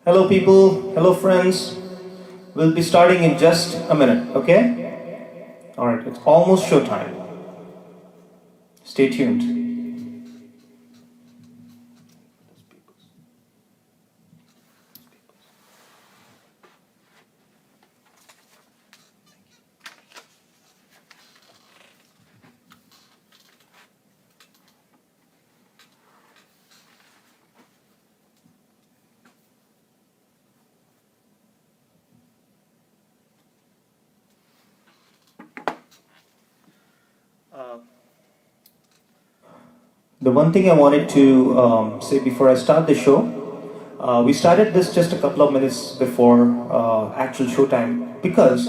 Hello, people. Hello, friends. We'll be starting in just a minute, okay? Alright, it's almost showtime. Stay tuned. The one thing I wanted to say before I start the show, we started this just a couple of minutes before actual showtime because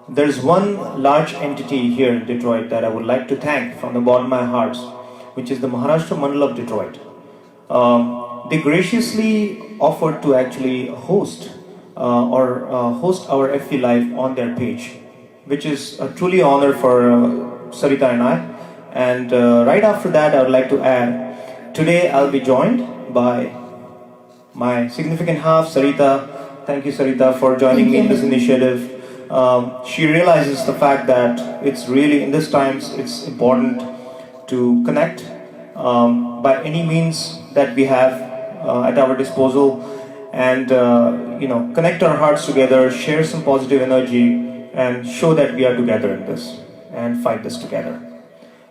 there's one large entity here in Detroit that I would like to thank from the bottom of my heart, which is the Maharashtra Mandal of Detroit. They graciously offered to actually host host our FV Live on their page, which is a truly honor for Sarita and I. And right after that, I would like to add, today I'll be joined by my significant half, Sarita. Thank you, Sarita, for joining me in this initiative. She realizes the fact that it's really, in these times, it's important to connect by any means that we have at our disposal and connect our hearts together, share some positive energy and show that we are together in this and fight this together.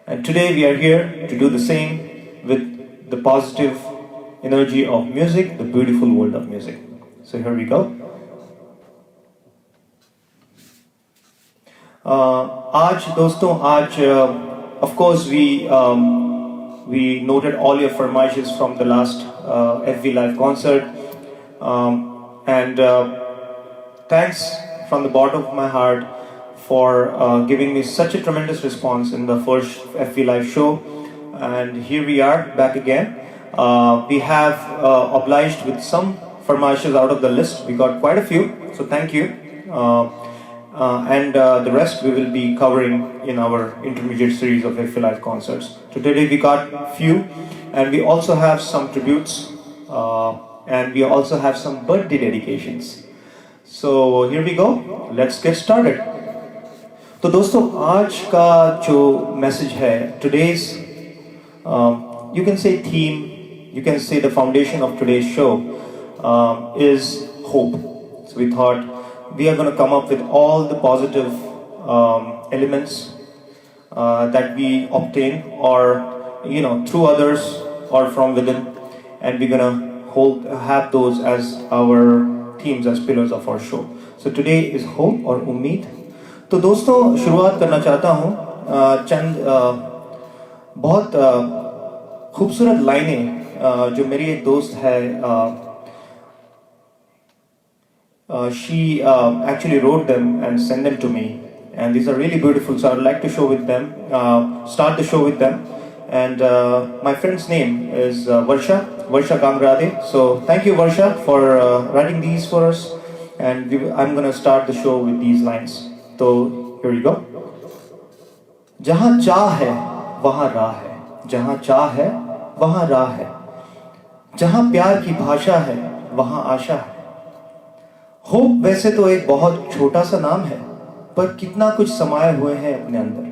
And today we are here to do the same with the positive energy of music, the beautiful world of music. So here we go. आज दोस्तों of course we noted all your furmaishes from the last FV Live concert and thanks from the bottom of my heart for giving me such a tremendous response in the first FV Live show. And here we are back again. We have obliged with some furmaishes out of the list. We got quite a few, so thank you. And the rest we will be covering in our intermediate series of FV Live concerts. So today we got few, and we also have some tributes, and we also have some birthday dedications. So here we go. Let's get started. तो दोस्तों आज का जो message है today's you can say theme, you can say the foundation of today's show is hope. So we thought we are going to come up with all the positive elements that we obtain or through others or from within, and we're going to have those as our themes, as pillars of our show. So today is hope or उम्मीद. तो दोस्तों शुरुआत करना चाहता हूँ चंद बहुत खूबसूरत लाइनें जो मेरी एक दोस्त है she actually wrote them and sent them to me, and these are really beautiful, so I'd like to start the show with them. And my friend's name is Varsha Kamrade. So thank you, Varsha, for writing these for us, and I'm going to start the show with these lines. तो here you go. जहाँ चाह है वहाँ राह है, जहाँ चाह है वहाँ राह है, जहाँ प्यार की भाषा है वहाँ आशा है. होप वैसे तो एक बहुत छोटा सा नाम है, पर कितना कुछ समाये हुए हैं अपने अंदर.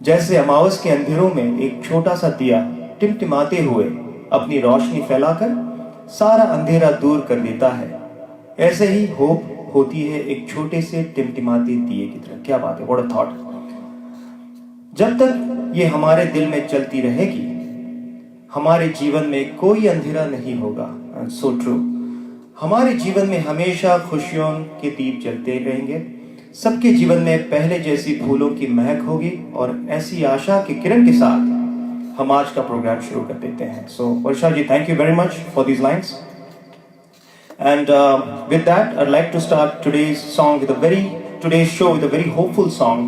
जैसे अमावस के अंधेरों में एक छोटा सा दिया टिमटिमाते हुए अपनी रोशनी फैलाकर सारा अंधेरा दूर कर देता है, ऐसे ही होप होती है एक छोटे से टिमटिमाते दिए की तरह. क्या बात है, व्हाट अ थॉट. जब तक ये हमारे दिल में चलती रहेगी, हमारे जीवन में कोई अंधेरा नहीं होगा. And so true. हमारे जीवन में हमेशा खुशियों के दीप जलते रहेंगे. सबके जीवन में पहले जैसी फूलों की महक होगी, और ऐसी आशा के किरण के साथ हम आज का प्रोग्राम शुरू कर देते हैं. So Varsha ji, thank you very much for these lines. And with that, I'd like to start today's show with a very hopeful song,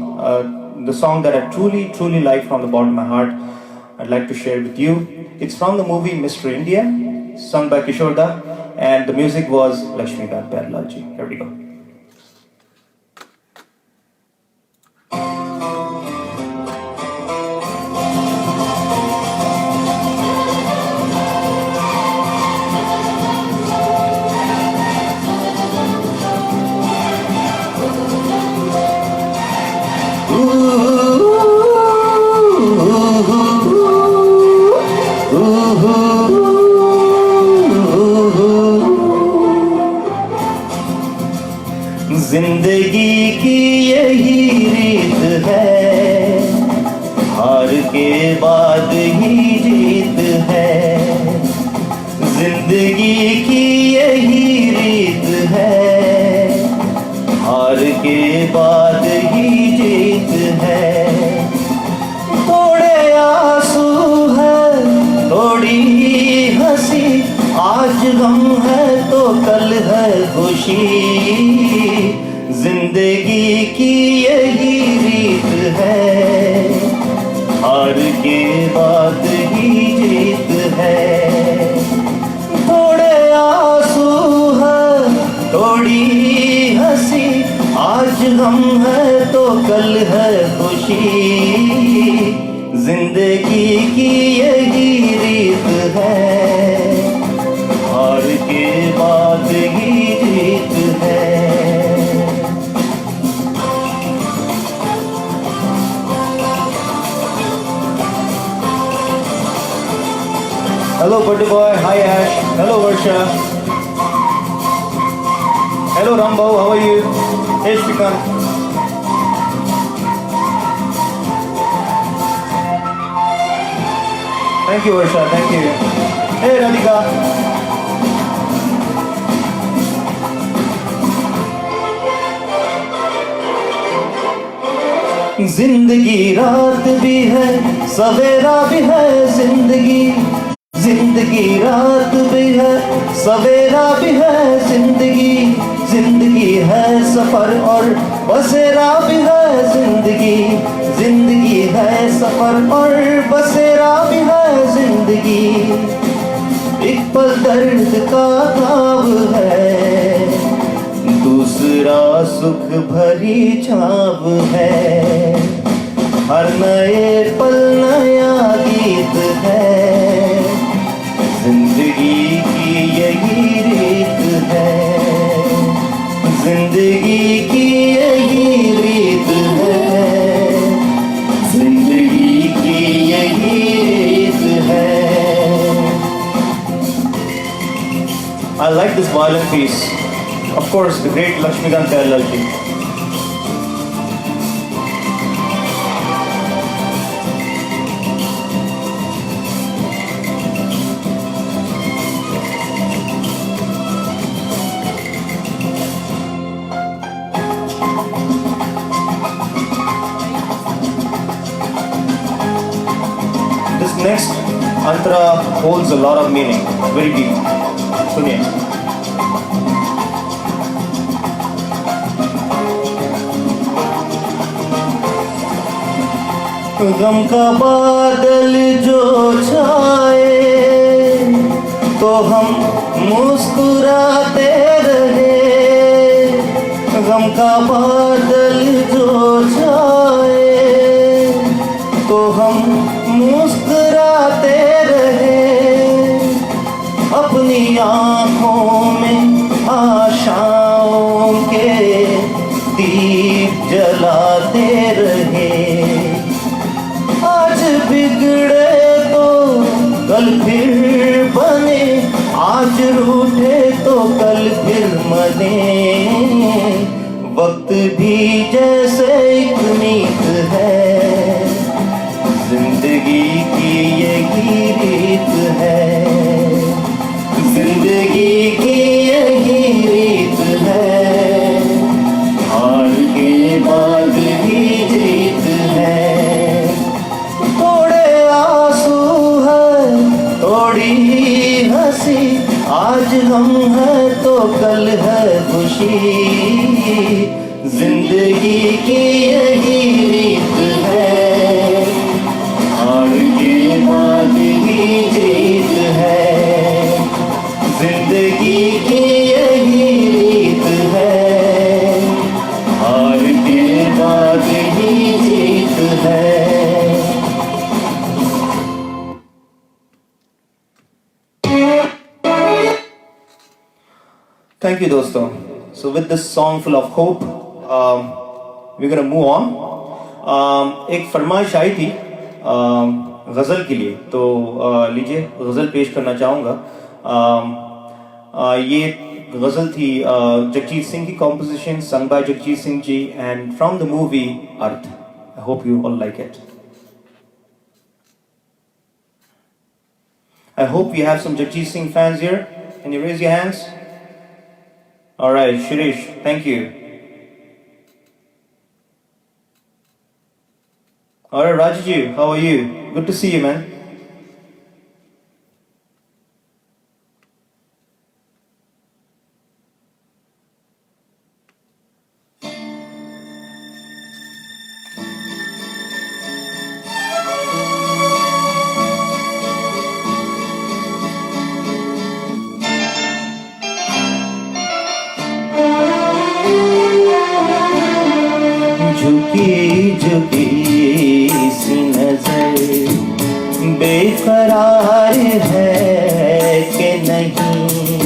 the song that I truly like from the bottom of my heart. I'd like to share with you. It's from the movie Mr. India, sung by Kishore Da, and the music was Lakshmikant Pyarelal ji. Here we go. के बाद ही जीत है, जिंदगी की यही रीत है, हार के बाद ही जीत है। थोड़े आंसू है, थोड़ी हंसी, आज गम है तो कल है खुशी, जिंदगी की यही रीत है, हार के बाद ही जीत है। थोड़े आंसू है, थोड़ी हंसी, आज गम है तो कल है खुशी, जिंदगी की यही रीत है, हार के बाद ही जीत है। Hello, birthday boy. Hi, Ash. Hello, Varsha. Hello, Rambo. How are you? Hey, Shrikant. Thank you, Varsha. Thank you. Hey, Radhika. जिंदगी रात भी है, सवेरा भी है, जिंदगी जिंदगी रात भी है, सवेरा भी है, जिंदगी जिंदगी है सफर और बसेरा भी है, जिंदगी जिंदगी है सफर और बसेरा भी है, जिंदगी एक पल दर्द का ताब है, दूसरा सुख भरी छाव है, हर नए पल नया गीत है, जिंदगी की यही रीत है, जिंदगी की यही रीत है, जिंदगी की यही रीत है। I like this violin piece. Of course, the great Lakshmikant Kailalji. This next antara holds a lot of meaning, very deep. Suniye. गम का बादल जो छाए तो हम मुस्कुराते रहे, गम का बादल जो छाए तो हम मुस्कुराते रहे, अपनी आँखों में आशाओं के दीप जलाते रहे, आज बिगड़े तो कल फिर बने, आज रूठे तो कल फिर मने, वक्त भी जैसे एक नीत है, जिंदगी की यही रीत है, जिंदगी की यही रीत है, हार के बाद ही जीत है। थोड़ी हंसी, आज हम है तो कल है खुशी, जिंदगी की यही रीत है, हार के बाद ही जीत है, जिंदगी की यही रीत है, हार के बाद ही जीत है। Thank you, dosto. So with this song full of hope, we're gonna move on. एक फरमाइश आई थी गज़ल के लिए, तो लीजिए गज़ल पेश करना चाहूँगा। ये गज़ल थी जगजीत सिंह की composition, sung by Jagjit Singh ji, and from the movie Arth. I hope you all like it. I hope we have some Jagjit Singh fans here. Can you raise your hands? All right, Shirish, thank you. All right, Rajiju, how are you? Good to see you, man. झुकी झुकी सी नजर बेकरार है कि नहीं,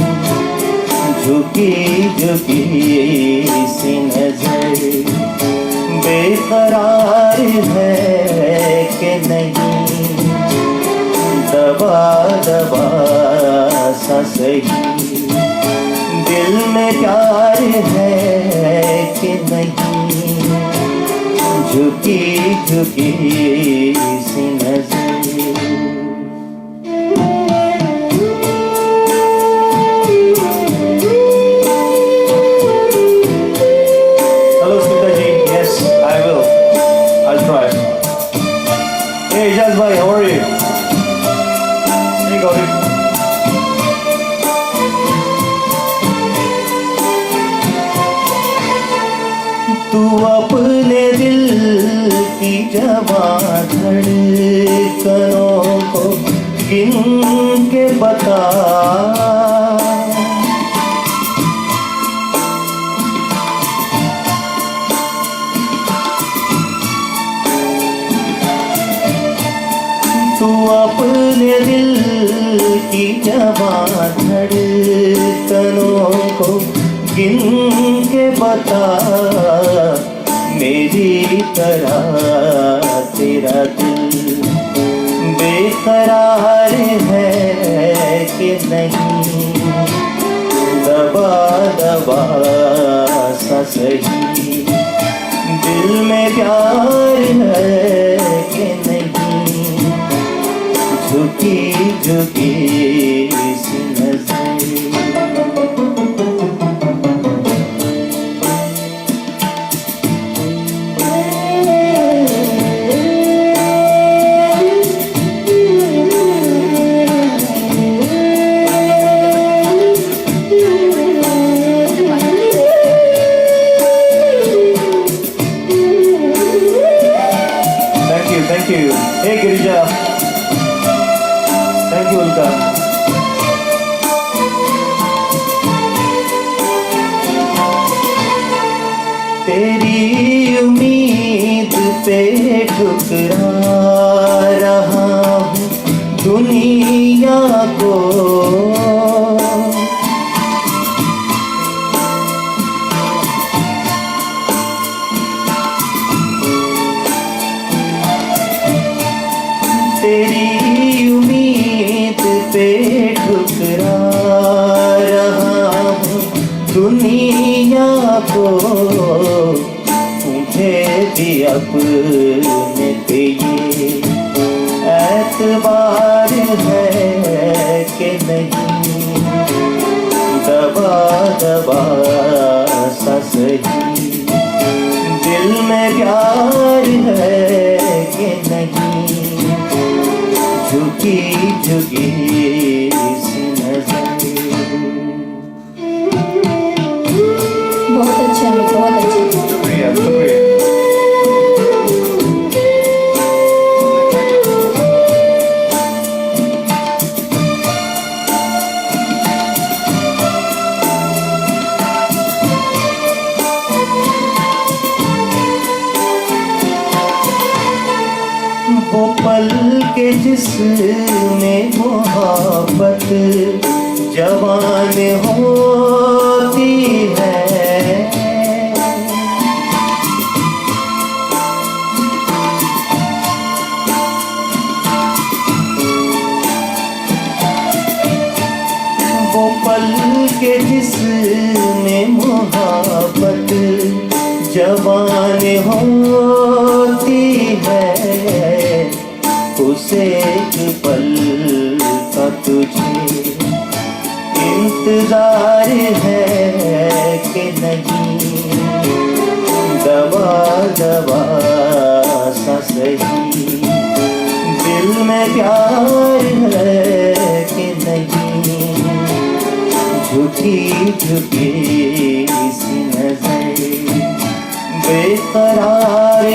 झुकी झुकी सी नजर बेकरार है कि नहीं, दबा दबा सा सही दिल में प्यार है कि नहीं, झुकी झुकी सी नजर। Hello Smita ji, yes I will, I'll try. Hey Ijaz bhai, how are you? Hey Gauri. तू अपने दिल की जवां धड़कनों को गिन के बता, तू अपने दिल की जवां धड़कनों को गिन के बता, मेरी तरह तेरा दिल बेकरार है कि नहीं, दबा दबा सा सही दिल में प्यार है कि नहीं, झुकी झुकी सी नजर। Thank you. Hey Girija. Thank you Ulka. तेरी उम्मीद पे ठुकरा रहा हूँ दुनिया को, तेरी उम्मीद पे ठुकरा रहा हूँ दुनिया को, मुझे भी अपने पे ये एतबार है कि नहीं, दबा दबा सा सही दिल में प्यार है कि नहीं, झुकी झुकी सी नजर। बहुत अच्छा है, बहुत अच्छा। शुक्रिया शुक्रिया। वो पल के जिसमें मोहब्बत जवान होती है, वो पल के जिसमें मोहब्बत जवान होती है, उसे एक पल का तुझे इंतजार है कि नहीं, दबा दबा सा सही दिल में प्यार है कि नहीं, झुकी झुकी सी नजर बेकरार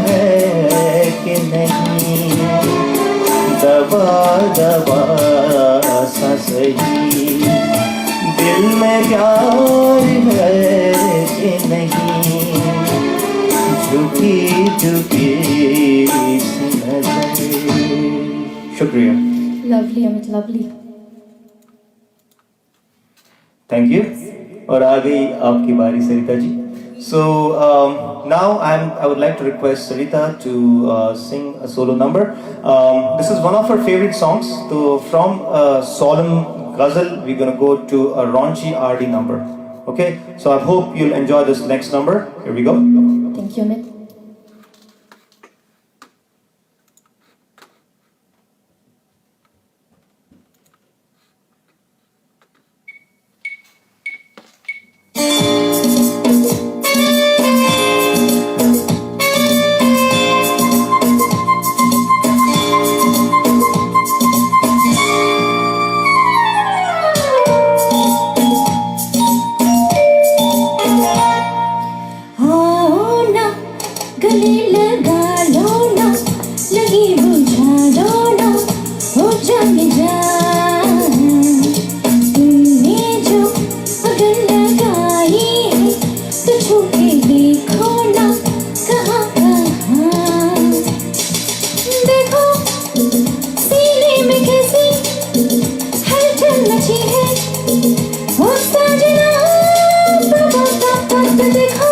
है कि नहीं, दबा दबा सा सही दिल में प्यार है कि नहीं, झुकी झुकी सी नजर। शुक्रिया। Lovely Amit, lovely. Thank you. और आ गई आपकी बारी Sarita ji. So now I would like to request Sarita to sing a solo number. This is one of her favorite songs. So from a solemn ghazal, we're going to go to a raunchy RD number. Okay? So I hope you'll enjoy this next number. Here we go. Thank you Amit. गले लगा लो ना, लगी बुझा लो ना, हो जाने जा तुमने जो अगर लगाई है तो छू के देखो ना, कहाँ कहाँ देखो सीने में कैसी हलचल मची है, हो साजना देखो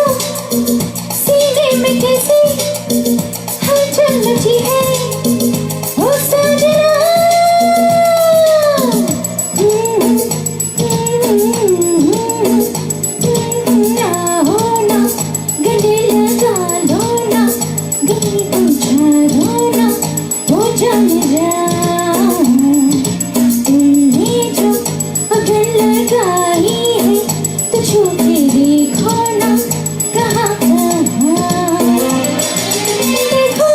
सीने में कैसी हलचल मची है, हो साजना आओ ना, गले लगा लो ना, गले बुझा लो ना, हो जाने जा तुमने जो अगर लगाई है तो छू के देखो ना, कहाँ देखो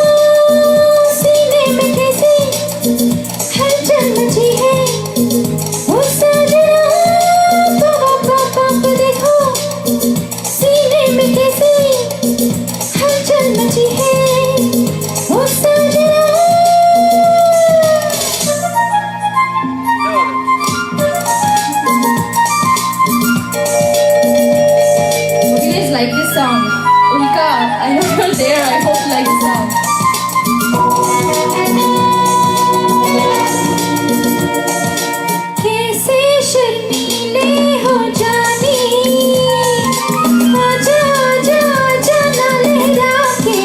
सीने में कैसी हलचल मची है, हो साजना देखो सीने में कैसी हलचल मची है, हो साजना। Hope you guys like this song. Ulka, I know you're there. I hope you like this song. कैसे शर्मीले हो जानी, आजा आजा आजा ना लहरा के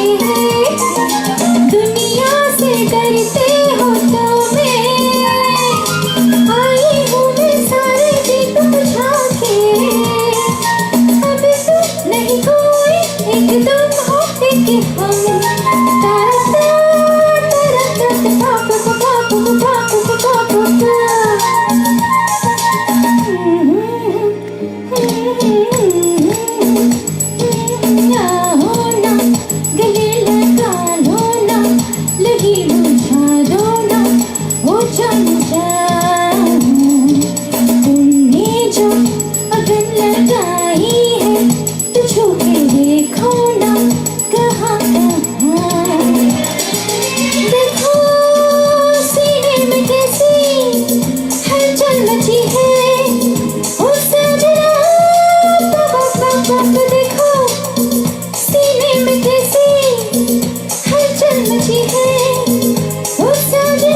दुनिया से डरते हो तो मैं आई हूँ मैं सारे दिन बुझा के, अब तो नहीं कोई एक तुम हो एक हम, तारा तारा तारा पाप पाप पाप पाप आओ ना, गले लगा लो ना, लगी बुझा लो ना, हो जाने जा तुमने जो अगर लगाई है तो छू के देखो ना, कहाँ कहाँ देखो सीने में कैसी हलचल मची है, हो साजना देखो सीने में कैसी हलचल मची है, हो साजना।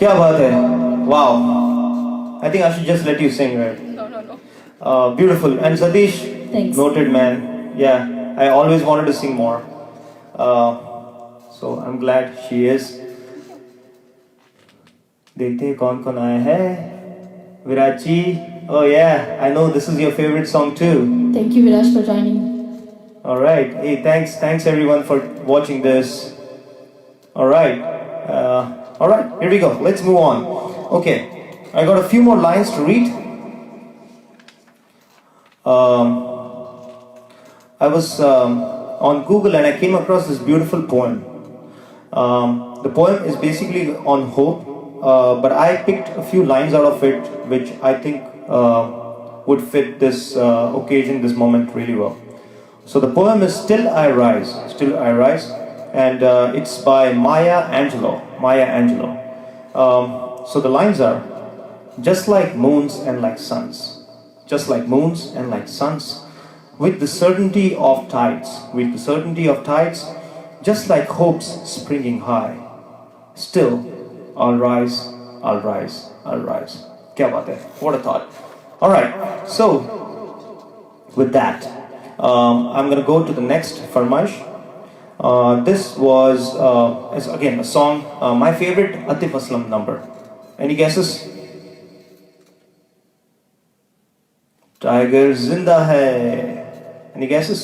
क्या बात है? Wow. I think I should just let you sing, right? No. Beautiful. And Satish, Thanks. noted man. Yeah, I always wanted to sing more. So I'm glad she is. देखते कौन कौन आया है? विराट जी. Oh yeah, I know this is your favorite song too. Thank you, Viraj, for joining. All right. Hey, thanks everyone for watching this. All right. Here we go. Let's move on. Okay, I got a few more lines to read. I was on Google and I came across this beautiful poem. The poem is basically on hope, but I picked a few lines out of it which I think would fit this occasion, this moment really well. So the poem is Still I Rise, and it's by Maya Angelou. So the lines are, just like moons and like suns, with the certainty of tides, just like hopes springing high, still I'll rise. Kya baat hai? What a thought. Alright, so with that, I'm gonna go to the next farmaish. This was is again a song, my favorite Atif Aslam number. Any guesses? Tiger Zinda Hai. Any guesses?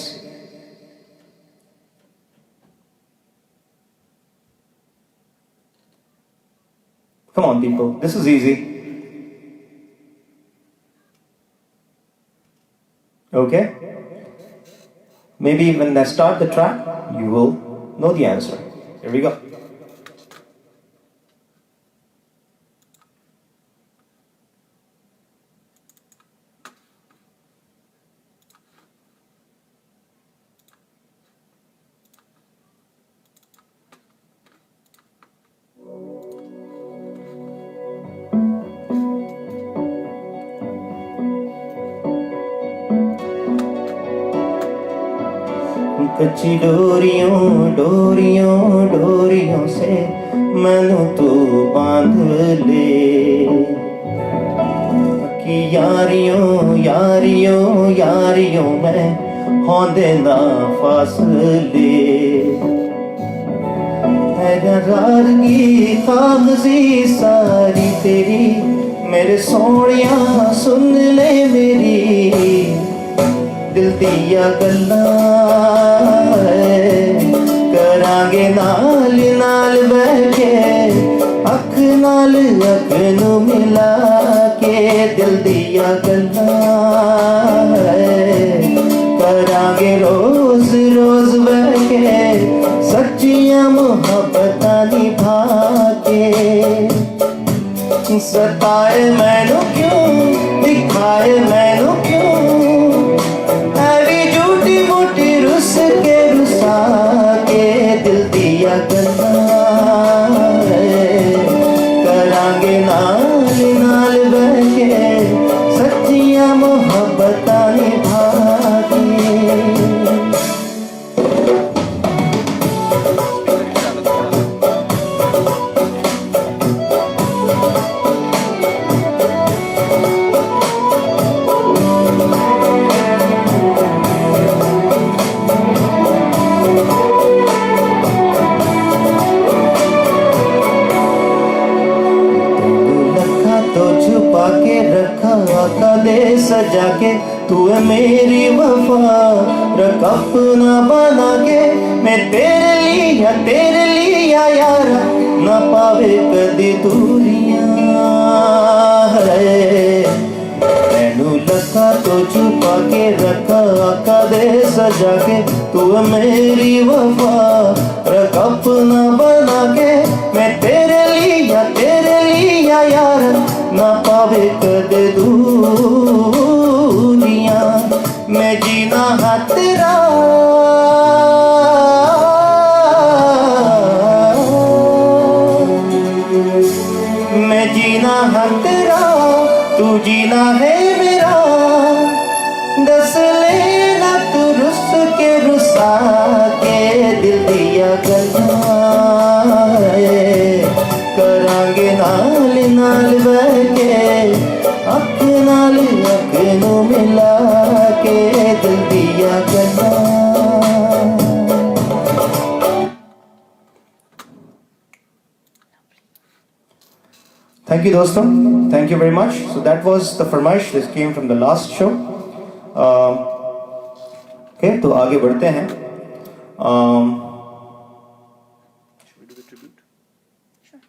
Come on, people. This is easy. Okay? Maybe when I start the track, you will know the answer. Here we go. कच्ची डोरियों से मैनू तू बांध ले कि यारियों में होंदे ना फासले रारगी कागजी सारी तेरी मेरे सोनिया सुन ले मेरी दिल दिया गल्लां करांगे नाल बह के अख नाल अख नू मिला के दिल दिया गल्लां करांगे रोज बह के सच्चियां मुहब्बतां निभा के सताए मैनू क्यों दिखाए मैनू क्यों रुस के दिल दिया गल्लां करांगे नाल बह के सच्चियां मुहब्बतां निभा के सजा के तू है मेरी वफा रख अपना बना के मैं तेरे लिया यारा ना पावे कदी दूरियां है मैनू लखा तो छुपा के रखा कदे सजा के तू है मेरी वफा रख अपना बना के मैं तेरे लिया यारा ना पावे कदे दूरियां मैं जीना हा तेरा मैं जीना हा तेरा तू जीना है मेरा दस लेना तू रुस के रुसा के दिल दिया गल्लां करांगे ना Thank you, doston. Thank you very much. So that was the फरमाइश. This came from the last show. Okay, तो आगे बढ़ते हैं. Should we do the tribute? Sure.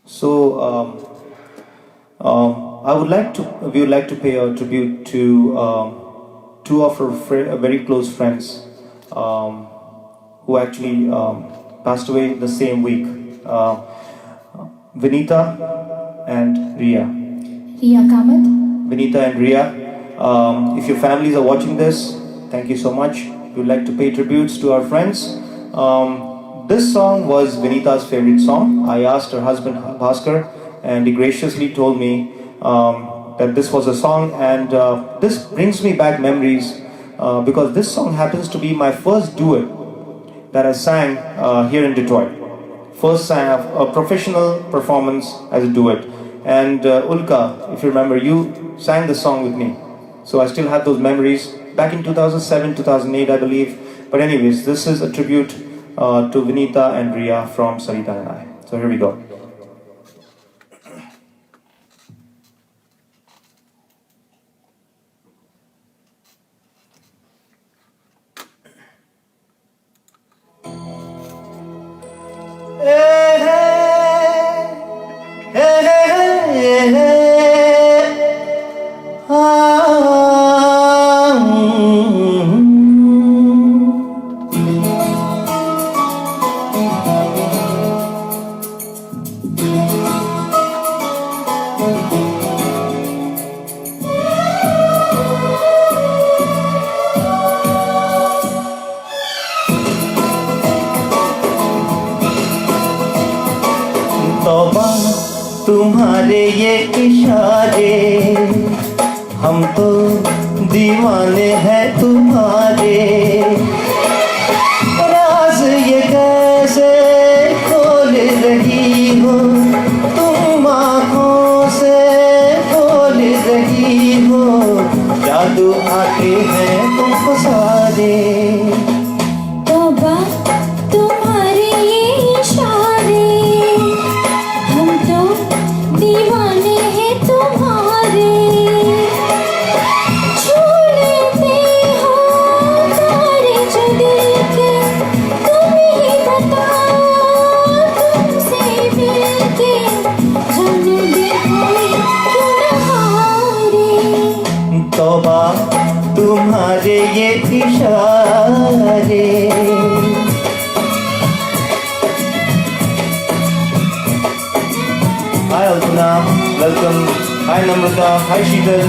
So we would like to pay a tribute to two of our very close friends who actually passed away the same week. Vinita and Ria. Ria Kamath. Vinita and Ria, if your families are watching this, thank you so much. We would like to pay tributes to our friends. This song was Vinita's favorite song. I asked her husband Bhaskar, and he graciously told me that this was a song, and this brings me back memories because this song happens to be my first duet that I sang here in Detroit. First sang a professional performance as a duet. And Ulka, if you remember, you sang the song with me. So I still have those memories back in 2007, 2008, I believe. But anyways, this is a tribute to Vinita and Ria from Sarita and I. So here we go. तौबा तुम्हारे ये इशारे, हम तो दीवाने हैं तुम्हारे। राज ये कैसे खोल रही हो, तुम आँखों से बोल रही हो, जादू आते हैं तुमको सारे। तौबा तुम्हारे ये इशारे, हम तो दीवाने हैं तुम्हारे। छू लेते हो तारे जो दिल के, तुम ही बताओ तुमसे मिलके, जाने दे कोई क्यों न हारे। तौबा तुम्हारे ये इशारे। Hi Alpana, welcome. Hi Namrata, hi Sheetal.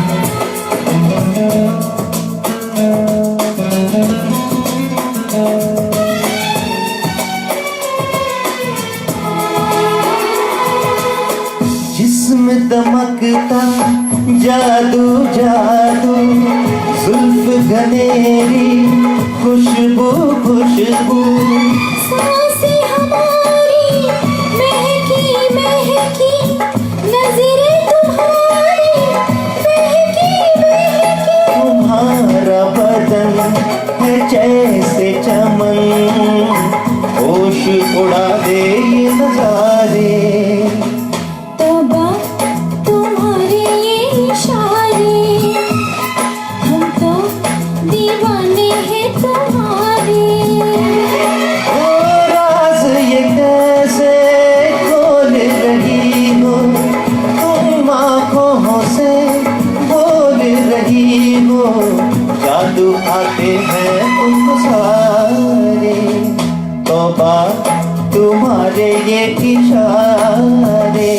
जिस्म दमकता जादू जादू, जुल्फ घनेरी खुशबू खुशबू। सांसें हमारी महकी महकी, नजरें तुम्हारी महकी महकी। तुम्हारा बदन है जैसे चमन, होश उड़ा दे ये नजारे। तौबा तुम्हारे ये इशारे, हम तो दीवाने हैं तुम्हारे। ओ राज ये कैसे खोल रही हो, तुम आँखों से बोल रही हो, जादू आते हैं तुमको सारे। तौबा तुम्हारे ये इशारे।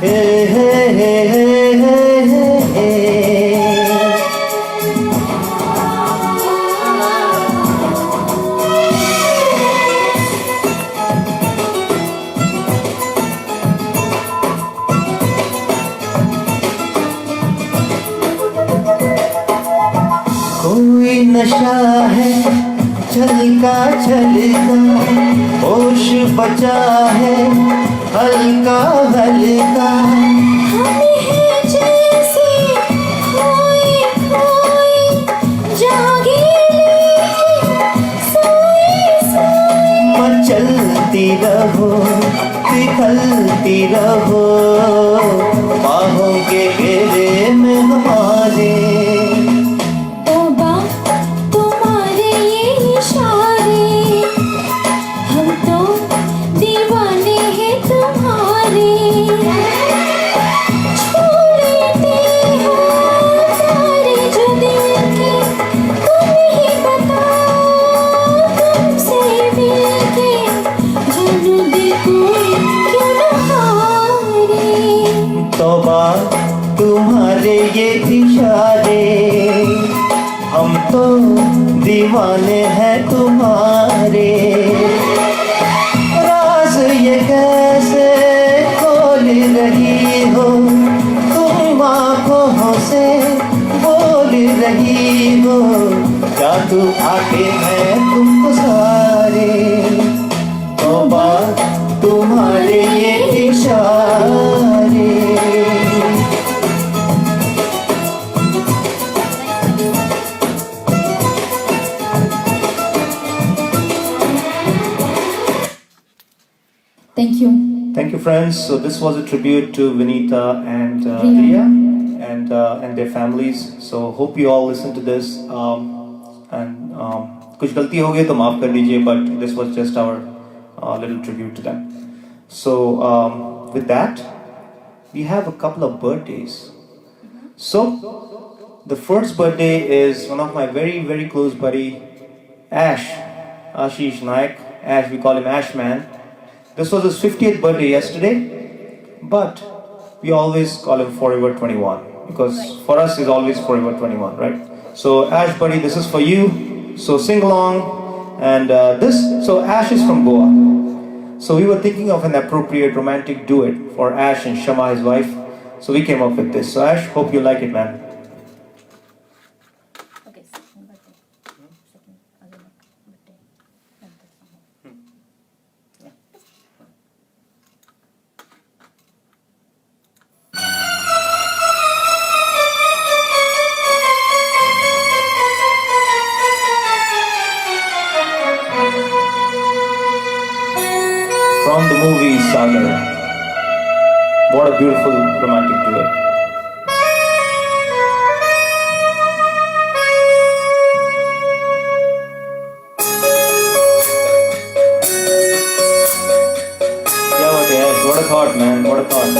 हे हे हे हे हे हे हे। कोई नशा है छलका छलका, होश बचा है हल्का हल्का। हमें है जैसे खोए चलती रहो, फिसलती रहो, बाहों के घेरे में हमारे। तौबा तुम्हारे ये इशारे, हम तो दीवाने हैं तुम्हारे। छू लेते हो सारे जो दिल के, तुम ही बताओ तुमसे मिलके, जानू दिल कोई क्यों न हारे। तौबा तुम्हारे ये इशारे, हम तो दीवाने हैं तुम्हारे। राज ये कैसे खोल रही हो, तुम आँखों से बोल रही हो, जादू आके हैं तुमको सारे। तौबा तुम्हारे ये इशारे। Thank you. Thank you, friends. So this was a tribute to Vinita and Riya. Riya and their families. So hope you all listen to this. कुछ गलती हो गई तो माफ कर दीजिए, but this was just our little tribute to them. So with that, we have a couple of birthdays. So the first birthday is one of my very close buddy, Ashish Naik. Ash, we call him Ash Man. This was his 50th birthday yesterday, but we always call him Forever 21 because for us he's always Forever 21, right? So Ash buddy, this is for you. So sing along, and so Ash is from Goa. So we were thinking of an appropriate romantic duet for Ash and Shama, his wife. So we came up with this. So Ash, hope you like it, man. From the movie Sagar. What a beautiful romantic duet. Yeah, what a thought, man. What a thought.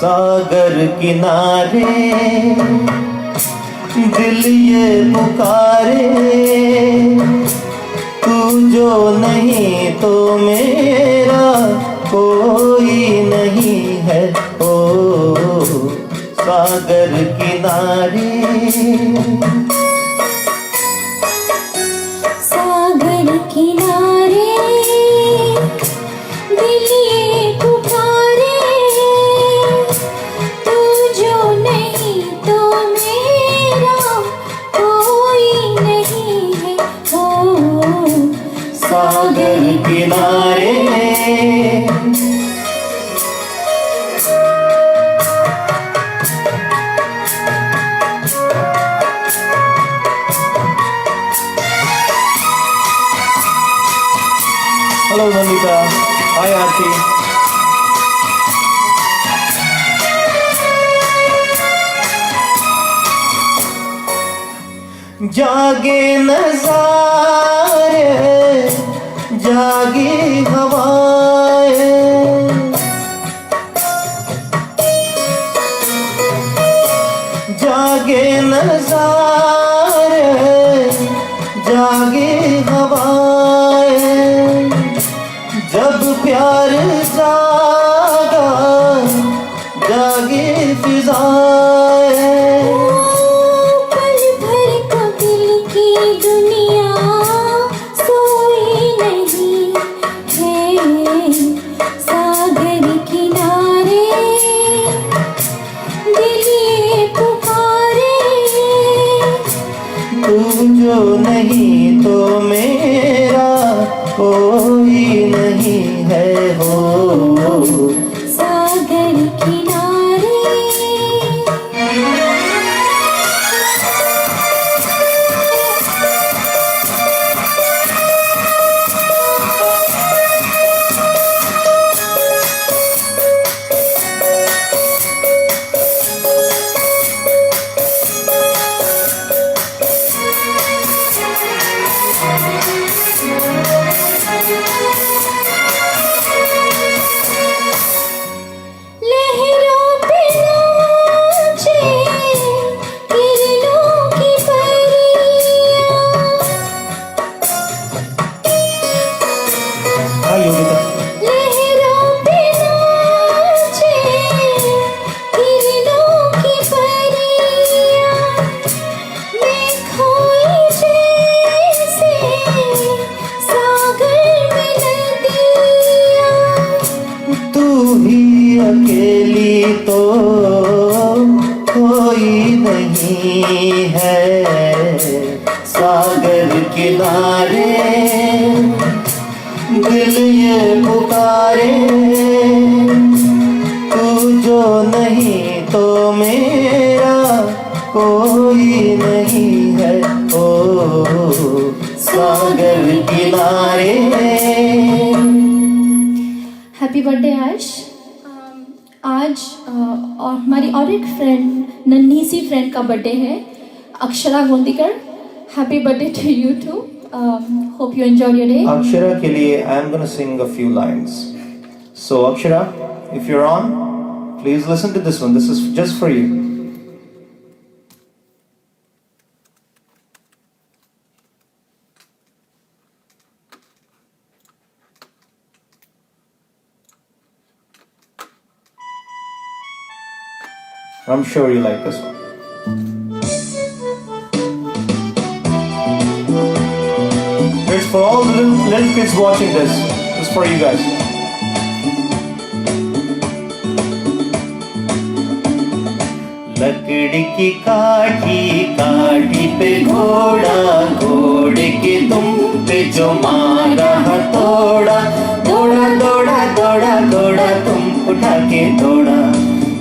सागर किनारे दिल ये पुकारे, तू जो नहीं तो मेरा कोई नहीं है। ओ सागर किनारे, सागर किनारे दिल ये पुकारे, तू जो नहीं तो मेरा कोई नहीं है। ओ सागर किनारे। Hello, Nandita. Hi, Aarti. जागे नज़ारे, जागी हवाएं, जागे नज़ारे, जागी हवाएं, जब प्यार जागा जागी फिजाएं। पल भर को दिल की दुनिया सोई नहीं है। सागर किनारे दिल ये पुकारे, तू जो नहीं तो मैं लहरों पे नाचे किरणों की परियां हाँ योगिता, लहरों पे नाचे किरणों की परियां मैं खोई जैसे सागर में नदियां तू ही अकेली तो कोई नहीं है सागर किनारे दिल ये पुकारे तू जो नहीं तो मेरा कोई नहीं है ओ सागर किनारे। Happy birthday Ayash. आज और हमारी और एक फ्रेंड, नन्ही सी फ्रेंड का बर्थडे है, Akshara Gondikar. Happy birthday to you too. Hope you enjoy your day. Akshara के लिए I am gonna sing a few lines. So Akshara, if you're on, please listen to this one. This is just for you. I'm sure you like this one. It's for all the little kids watching this. This is for you guys. लकड़ी की काठी काठी पे घोड़ा घोड़े के दुम पे जो मारा हथौड़ा दौड़ा दौड़ा दौड़ा दौड़ा तुम उठा के दौड़ा।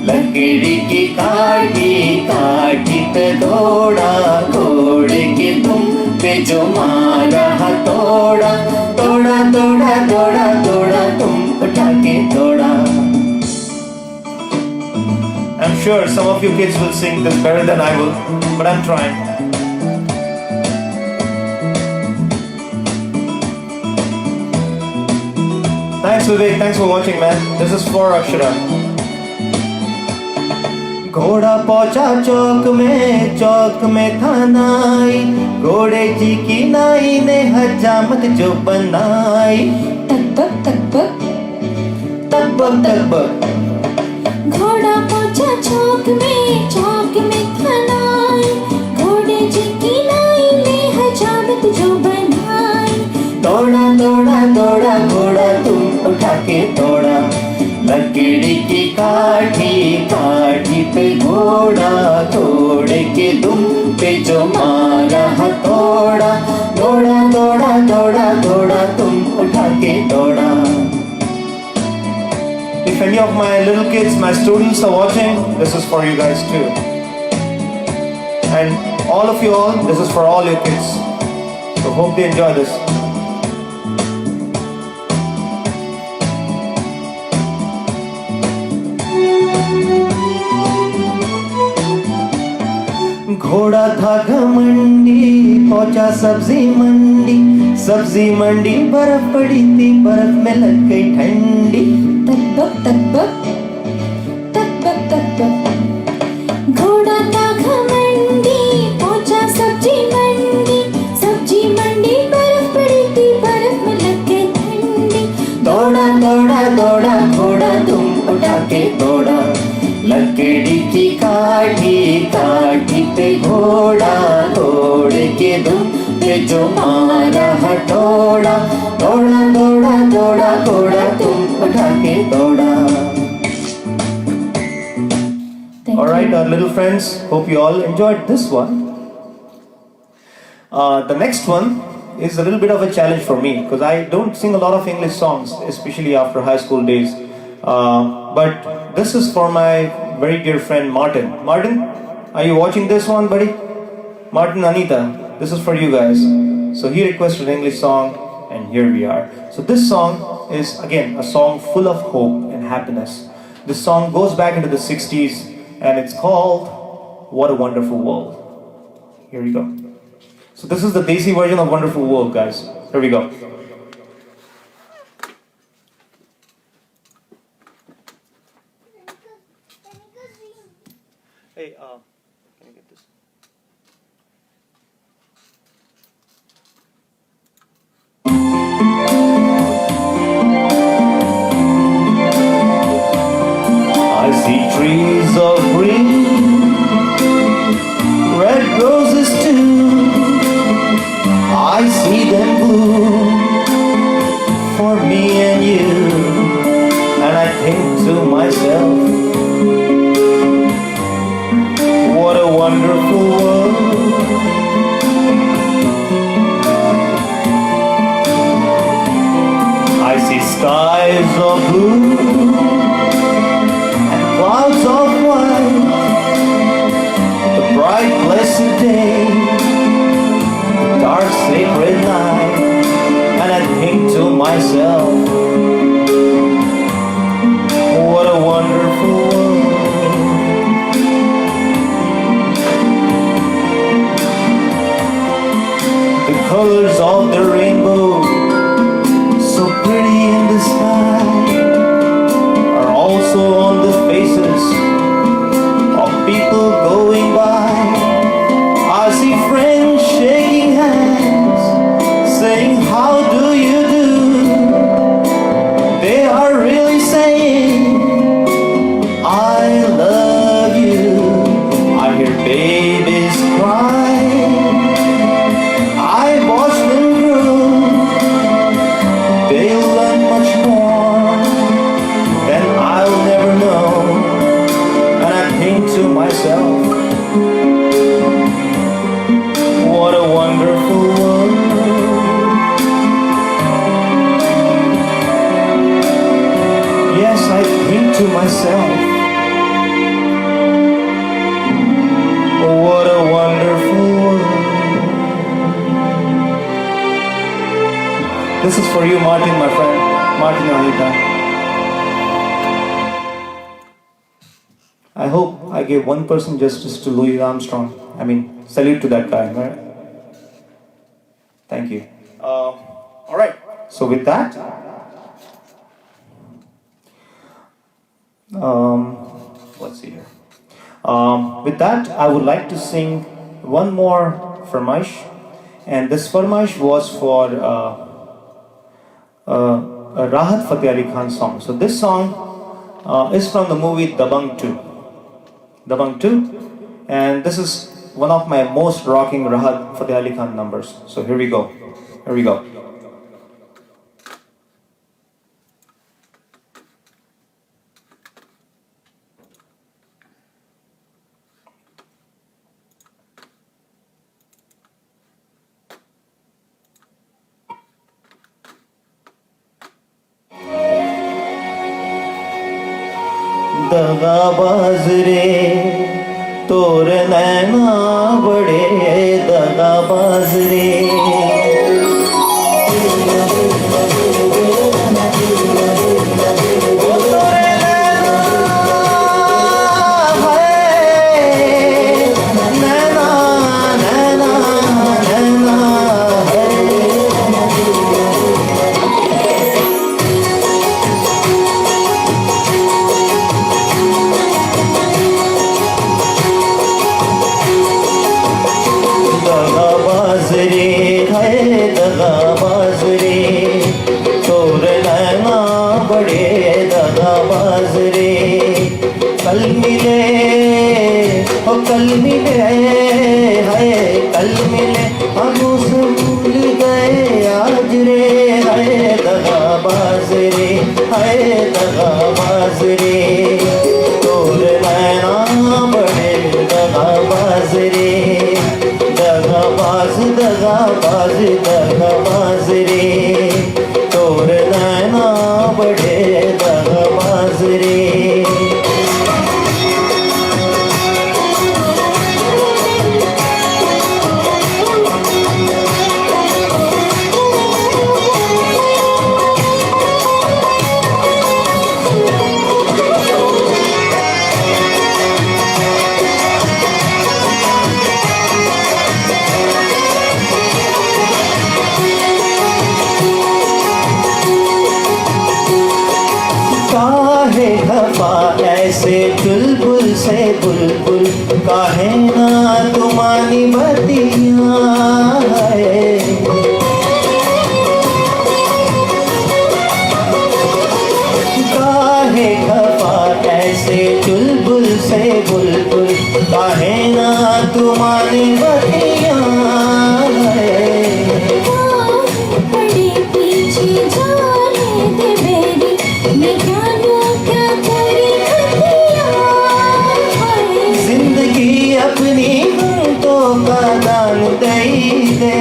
लकड़ी की काठी काठी पे घोड़ा घोड़े के दुम पे जो मारा हथौड़ा दौड़ा दौड़ा दौड़ा दौड़ा तुम उठा के दौड़ा। I'm sure some of you kids will sing this better than I will, but I'm trying. Thanks Vivek, thanks for watching man. This is for Akshara. घोड़ा पहुंचा चौक में था नाई घोड़े जी की नाई ने हजामत जो बनाई। तकबक तकबक तकबक तकबक घोड़ा पहुंचा चौक में खनाई घोड़े जी की नाई ने हजामत जो बनाई। दौड़ा दौड़ा दौड़ा घोड़ा तुम उठा के दौड़ा। लकड़ी की काठी काठी पे घोड़ा घोड़े के दुम पे जो मारा हथौड़ा दौड़ा दौड़ा दौड़ा दौड़ा तुम उठा के दौड़ा। If any of my little kids, my students are watching, this is for you guys too. And all of you all, this is for all your kids. So hope they enjoy this. घोड़ा था घमंडी पहुंचा सब्जी मंडी बर्फ पड़ी थी बर्फ में लग गई ठंडी। तकबक तकबक तकबक तकबक घोड़ा था घमंडी पहुंचा सब्जी मंडी बर्फ पड़ी थी बर्फ में लग गई ठंडी। दौड़ा दौड़ा दौड़ा घोड़ा तुम उठा के दौड़ा। लकड़ी की काठी काठी पे घोड़ा घोड़े के दुम पे जो मारा हथौड़ा दौड़ा दौड़ा दौड़ा घोड़ा तुम उठा के दौड़ा। Alright, our little friends, hope you all enjoyed this one. The next one is a little bit of a challenge for me because I don't sing a lot of English songs, especially after high school days. But this is for my very dear friend Martin. Martin, are you watching this one, buddy? Martin, Anita, this is for you guys. So he requested an English song, and here we are. So this song is again a song full of hope and happiness. This song goes back into the 60s and it's called What a Wonderful World. Here we go. So this is the Desi version of Wonderful World, guys. Here we go. Hey, can you get this? I see trees of green, red roses too. I see them bloom for me and you, and I think to myself, what a wonderful world. I see skies of blue and clouds of white, the bright blessed day, the dark sacred night, and I think to myself, what a wonderful world. The colors of the rainbow, so pretty in the sky, are also on the faces of people going by. I see friends shaking hands, saying, how do you do? They are really saying, I love you. I hear babies cry, I watch them grow. They'll learn much more than I'll never know. And I think to myself, what a wonderful world. Yes, I think to myself, what a wonderful world. This is for you, Martin, my friend. Martin Ahita. I hope I gave 1% justice to Louis Armstrong. I mean, salute to that guy, right? Thank you. All right. So with that, let's see here. With that, I would like to sing one more Farmaish, and this Farmaish was for a Rahat Fateh Ali Khan song. So this song is from the movie Dabangg 2. Dabangg 2, and this is one of my most rocking Rahat Fateh Ali Khan numbers. So here we go. Here we go. दगाबाज रे तोर नैना बड़े दगाबाज रे कल मिले है कल मिले हम उसे भूल गए आज रे है दगाबाज रे है दगाबाज रे तोर नैना बड़े दगाबाज रे दगाबाज दगाबाज दगाबाज रे तोर नैना बड़े दगाबाज रे ऐसे चुलबुल से बुलबुल काहे ना तुम्हारी बतिया है। काहे खफा ऐसे चुलबुल से बुलबुल काहे ना तुम्हारी बतिया है। बड़े पीछे जाने दे मेरी, मैं जानू क्या तेरी खतिया है। जिंदगी अपनी तो का दान दे दे,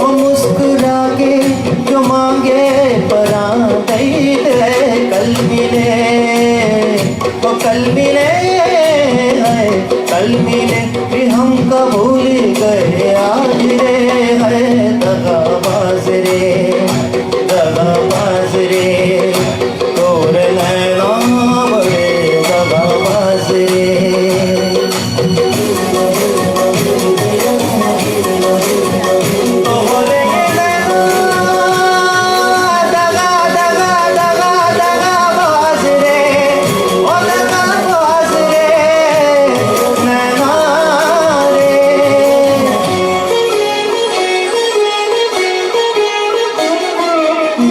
ओ मुस्कुरा के जो मांगे परान दे दे। कल मिले ओ कल मिले है, कल मिले फिर हम कबूल गए आज रे है। दगाबाज रे दगाबाज रे तोर नैना बड़े दगाबाज रे।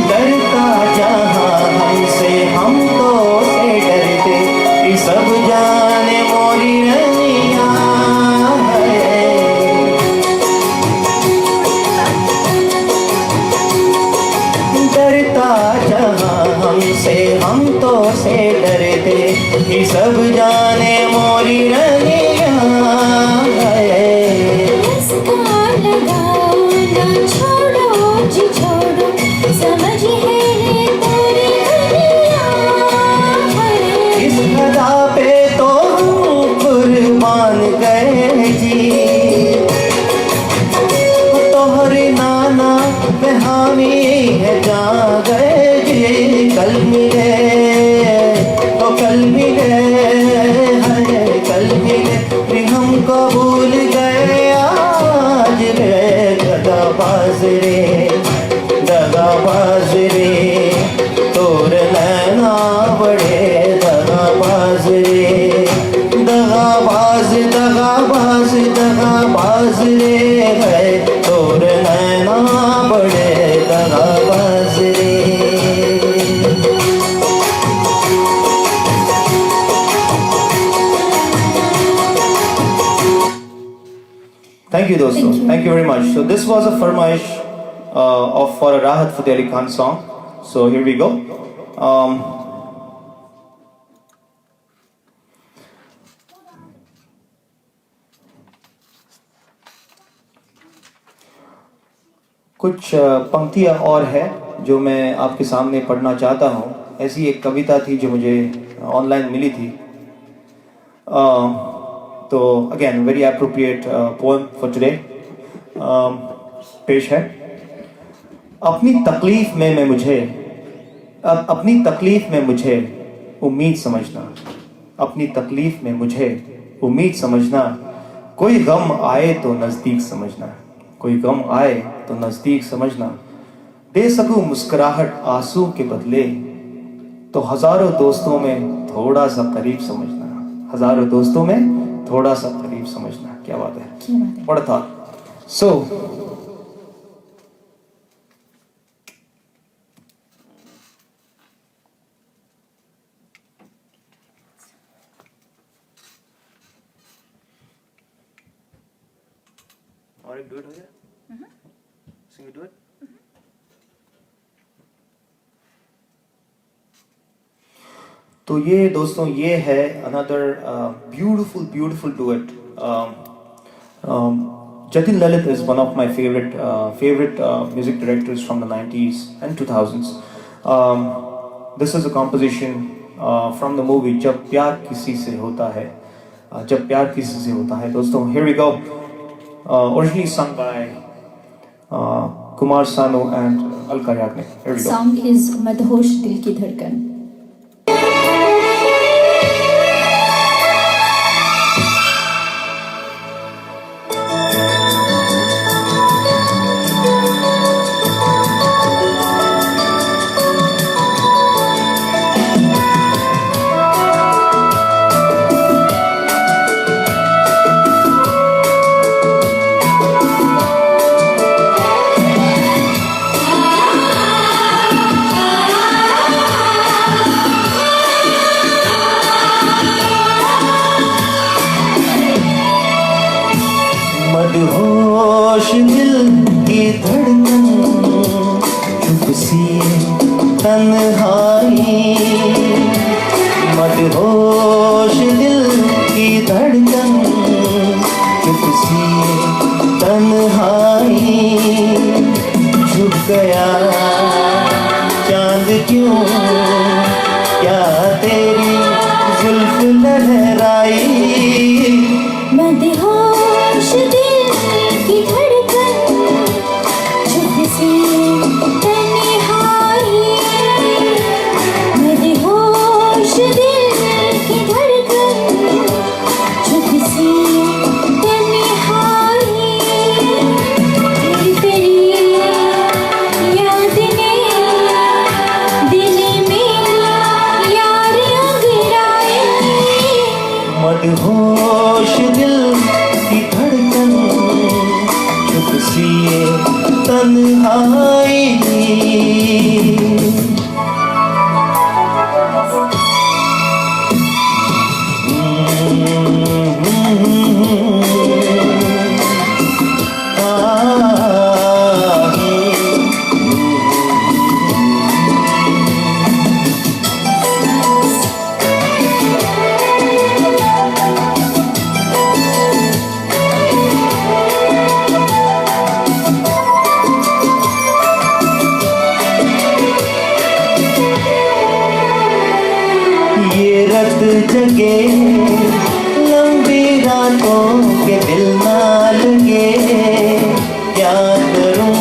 डरता जहाँ हमसे हम तो से डरते, ये सब जाने मोरी रनिया है। डरता जहाँ हमसे हम तो से डरते, ये सब जाने मोरी रनिया है। इसका लगाओ ना छोड़ो जी छोड़ो, समझ है ये तेरी दुनिया है। इस अदा पे तो हम कुर्बान गए जी, तोहरे नाना पे हामी है जा गए जी। कल मिले तो कल मिले है, कल मिले फिर हम कबूल गए आज रे। दगाबाज रे दगाबाज रे तोर नैना बड़े दगाबाज रे। दगाबाज दगाबाज दगाबाज रे है, तोर नैना बड़े दगाबाज रे। Thank you, दोस्तों. Thank you very much. So this was a फरमाइश of for a Rahat Fateh Ali Khan song. So here we go. कुछ पंक्तियाँ और है जो मैं आपके सामने पढ़ना चाहता हूँ. ऐसी एक कविता थी जो मुझे ऑनलाइन मिली थी. तो again very appropriate poem for today पेश है. अपनी तकलीफ में मुझे उम्मीद समझना. अपनी तकलीफ में मुझे उम्मीद समझना. कोई गम आए तो नज़दीक समझना. कोई गम आए तो नज़दीक समझना. दे सकूं मुस्कुराहट आंसू के बदले तो हजारों दोस्तों में थोड़ा सा करीब समझना. हजारों दोस्तों में थोड़ा सा करीब समझना. क्या बात है. What a thought. So और एक डुएट हो गया. सिंग डुएट. तो ये दोस्तों ये है another beautiful duet. Jatin Lalit is one of my favorite music directors from the 90s and 2000s. This is a composition from the movie जब प्यार किसी से होता है. जब प्यार किसी से होता है. दोस्तों here we go. Originally sung by Kumar Sanu and Alka Yagnik. Here we go. Song is मदहोश दिल की धड़कन. आई, झुक गया चांद क्यों, क्या तेरी जुल्फ लहराई। मदहोश दिल की धड़कन, चुप सी तन्हाई। मदहोश दिल की धड़कन, चुप सी तन्हाई। तेरी याद ने दिल में यार अंगड़ाए। मदहोश दिल की धड़कन, चुप सी ये तन्हाई। ये रत जगे लंबी रातों के दिल ना लगे, क्या करूं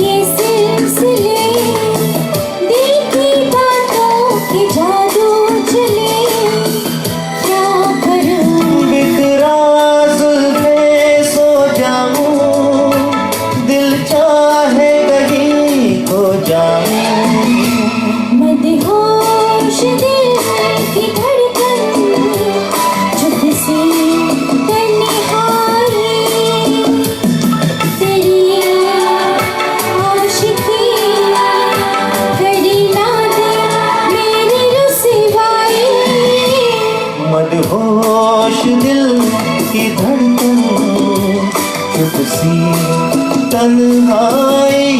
ये सिलसिले दिल की बातों के जादू चले, क्या करूं। बिखरा जुल्फे सो जाऊं, दिल चाहे कहीं खो जाऊं। मदहोश दिल की धड़कन, चुप सी तन्हाई। तेरी आशिकी करी ना दे मेरी रुसवाई। मदहोश दिल की धड़कन, चुप सी तन्हाई।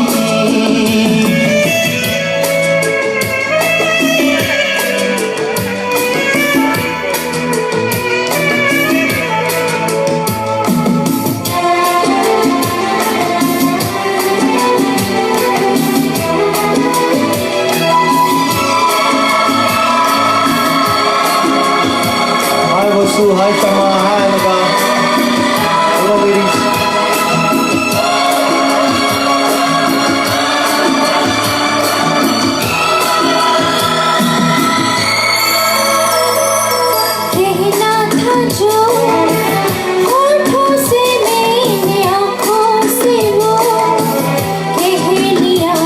Hi Vasu, hi Shama, hi Anaga. Hello ladies. कहना था जो होठों से मैंने आँखों से वो कह लिया।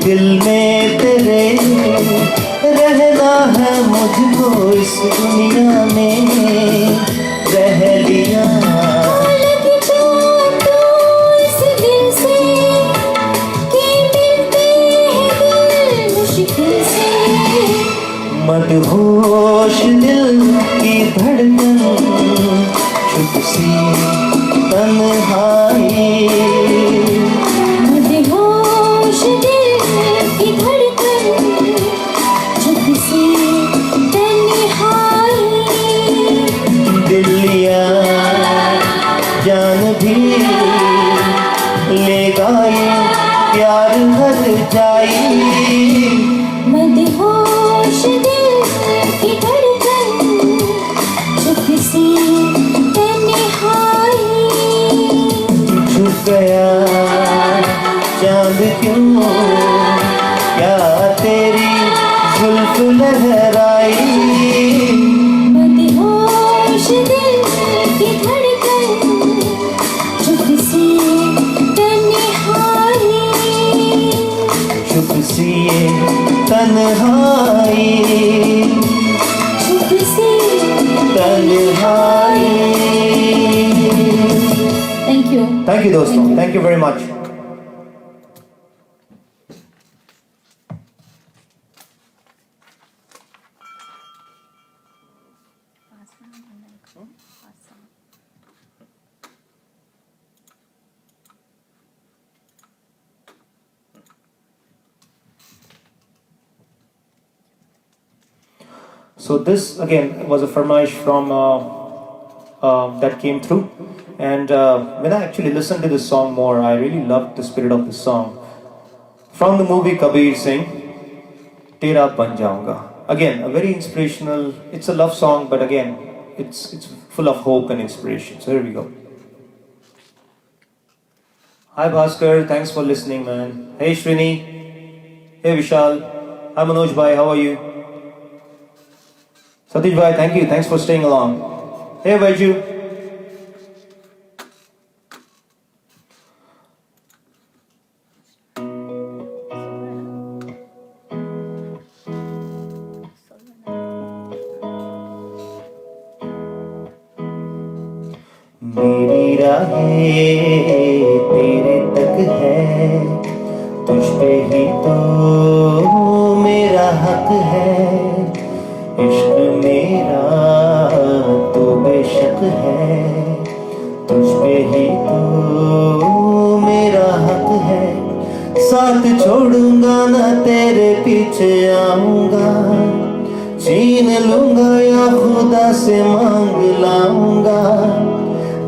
दिल में तेरे रहना है मुझको, इस दुनिया में रह लिया। लग जा तो इस दिल से कि मिलते हैं दिल मुश्किल से। मदहोश दिल की धड़कन, चुप सी तन्हाई। मदहोश दिल की धड़कन, चुप सी तन्हाई। दिल लिया जान भी ले गए, प्यार हर जाई। मदहोश दिल की धड़कन, चुप सी तन्हाई। झुक गया चांद क्यों, क्या तेरी जुल्फ लहराई। मदहोश दिल की धड़कन, चुप सी तन्हाई। चुप सी ये तन्हाई, चुप सी तन्हाई। Thank you. Thank you दोस्तों, thank you very much. So this again was a farmaish from that came through, And when I actually listened to this song more, I really loved the spirit of this song. From the movie Kabir Singh, Tera Ban Jaunga. Again, a very inspirational, it's a love song, but again, it's full of hope and inspiration. So here we go. Hi Bhaskar, thanks for listening, man. Hey Shrini. Hey Vishal. Hi Manoj Bhai, how are you? Satish Bhai, thank you. Thanks for staying along. Hey Vaiju. मेरी राहें तेरे तक है, तुझ पे ही तो मेरा हक है। इश्क मेरा तो बेशक है, तुझ पे ही तो मेरा हक है। साथ छोड़ूंगा ना तेरे पीछे आऊंगा, छीन लूंगा या खुदा से मांग लाऊंगा।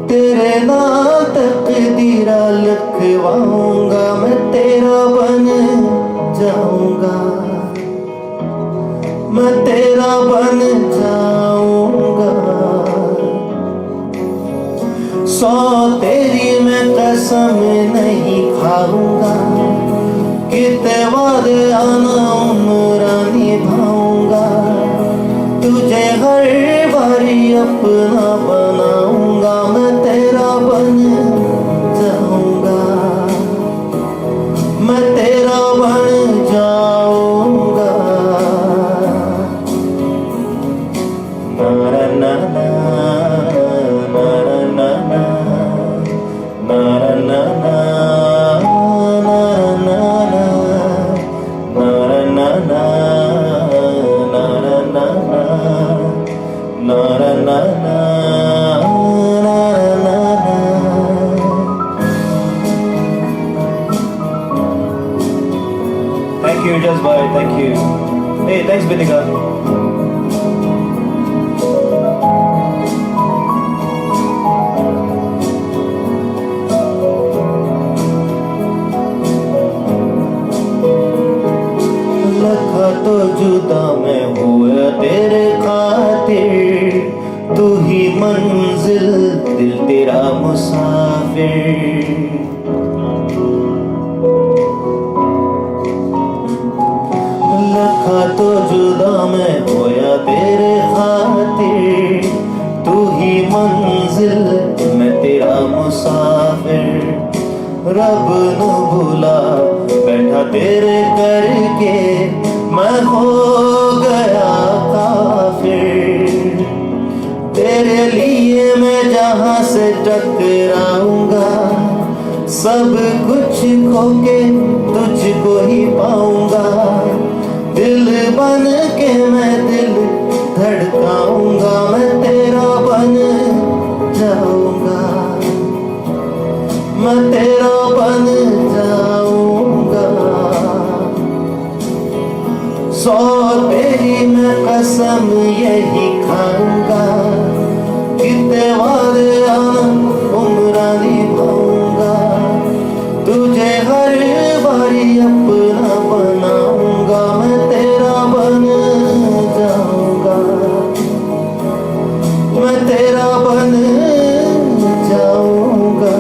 तेरे नाम तकदीरा लिखवाऊंगा, मैं तेरा बन जाऊंगा, मैं तेरा बन जाऊंगा। सौ तेरी मैं कसम नहीं खाऊंगा, कितने वादे आना उम्र निभाऊंगा। तुझे हर बारी अपना बनाऊंगा, मैं तेरा बन जाऊंगा, मैं तेरा बन जाऊंगा। नारा नाना नारा नाना नारा नाना नारा नाना नारा नाना नारा नाना नारा नाना Thank you, Jas Bhai. Thank you. Hey, thanks, Bitika. लखा तो जुदा मैं हुआ तेरे खातिर, तू ही मंजिल दिल तेरा मुसाफिर। लखा तो जुदा मैं होया तेरे खातिर, तू ही मंजिल मैं तेरा मुसाफिर। रब न भूला बैठा तेरे करके, मैं हो गया काफिर। तेरे लिए मैं जहां से टकराऊंगा, सब कुछ खो के तुझको ही पाऊंगा। दिल बन के मैं दिल धड़काऊंगा, मैं तेरा बन जाऊंगा, मैं तेरा बन जाऊंगा। सौ तेरी मैं कसम यही खाऊंगा, कितने वादे आना उम्र निभाऊंगा। तुझे हर बारी अपना बनाऊंगा, मैं तेरा बन जाऊंगा, मैं तेरा बन जाऊंगा।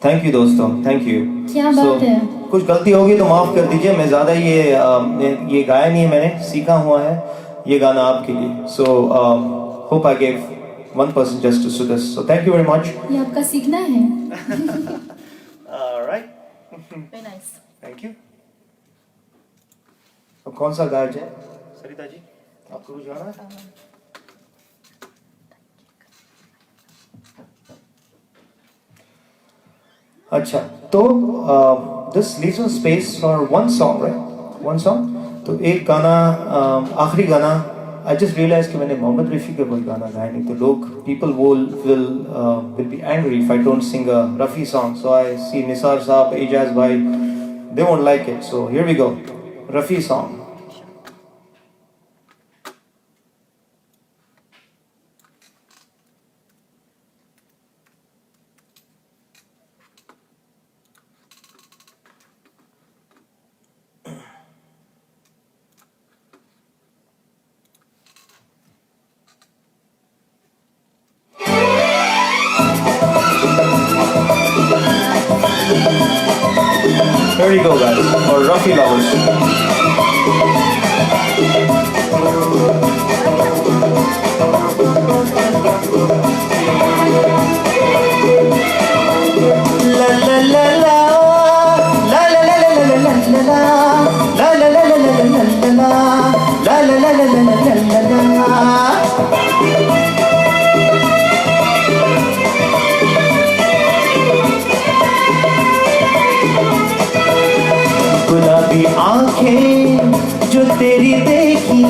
Thank you दोस्तों, thank you. क्या बात है। कुछ गलती होगी तो माफ कर दीजिए, मैं ज़्यादा ये गाया नहीं है, मैंने सीखा हुआ है ये गाना आपके लिए. So hope I gave 1% justice to this. So thank you very much. ये आपका सीखना है। All right. Very nice. Thank you. अब कौन सा गाया जाए? सरिता जी, आपको कुछ गाना है? अच्छा, तो this leaves a space for one song, right? One song. तो एक गाना, आखिरी गाना. I just realized कि मैंने मोहम्मद रफ़ी का कोई गाना गाया नहीं, तो लोग people will be angry if I don't sing a Rafi song. So I see Nisar Saab, Ijaz bhai, they won't like it. So here we go, Rafi song. Here we go, guys, for Rafi lovers. La la la la, la la la la la la la la, la la la la la la la la, la la la la la la la. गुलाबी आंखें जो तेरी देखी,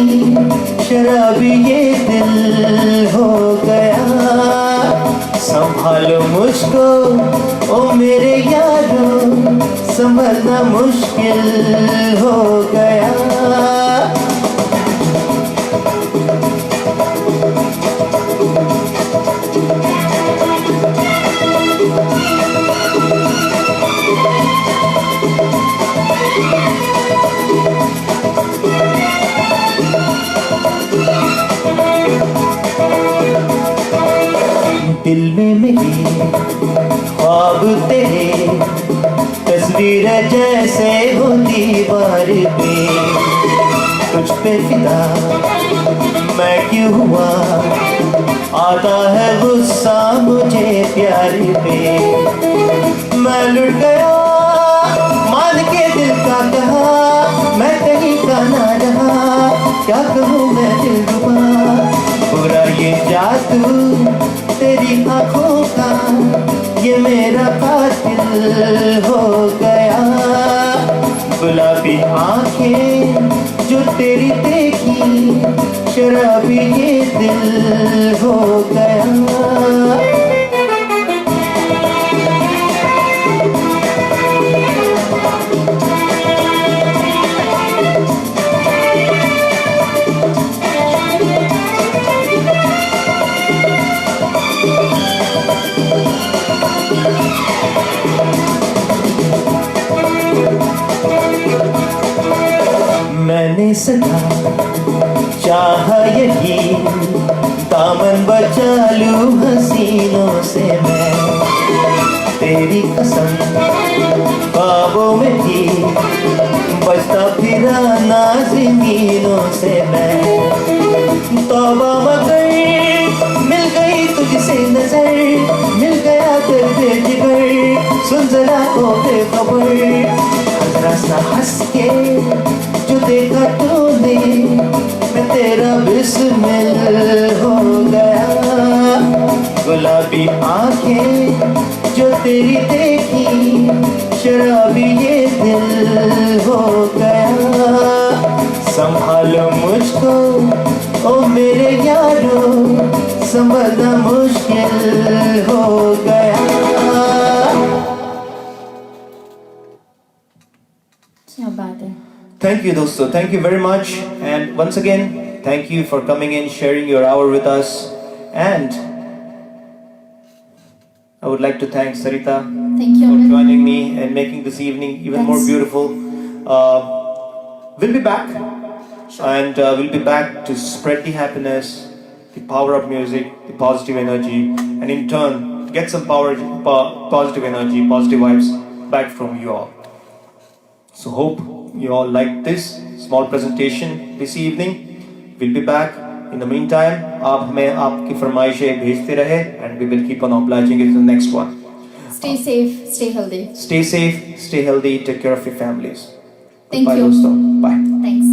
शराबी ये दिल हो गया। संभालो मुझको ओ मेरे यारो, संभलना मुश्किल हो गया। दिल में मेरी ख्वाब तेरे, तस्वीर जैसे हो दीवार पे। तुझ पे फिदा मैं क्यों हुआ, आता है गुस्सा मुझे प्यार पे। मैं लुट गया मान के दिल का कहा, मैं कहीं का ना रहा, क्या कहूँ मैं दिलरुबा। पूरा ये जादू तेरी आंखों का, ये मेरा कातिल हो गया। गुलाबी आंखें जो तेरी देखी, शराबी ये दिल हो गया। मैंने सदा चाहा यही, दामन बचा लूं हसीनों से मैं। तेरी कसम ख्वाबों में भी बचता फिरा नाज़नीनों से मैं। तौबा मगर मिल गई तुझसे नजर, मिल गया तेरे जिगर, सुन जरा को बेखबर। हंसना सा हंस के जो देखा तूने, मैं तेरा बिस्मिल हो गया। गुलाबी आंखें जो तेरी देखी, शराबी ये दिल हो गया। संभालो मुझको ओ मेरे यारो, संभलना मुश्किल हो गया। क्या बात है। Thank you, dosto. Thank you very much. And once again, thank you for coming in, sharing your hour with us. And I would like to thank Sarita Thank you, for Anand. joining me and making this evening even more Thanks. beautiful. We'll be back. And we'll be back to spread the happiness, the power of music, the positive energy, and in turn, get some positive energy, positive vibes back from you all. So hope you all liked this small presentation this evening. We'll be back. In the meantime, आप हमें आपकी फरमाइशें भेजते रहे, and we will keep on obliging it in the next one. Stay safe, stay healthy. Stay safe, stay healthy, take care of your families. Thank Bye, you. दोस्तों. Bye. Thanks.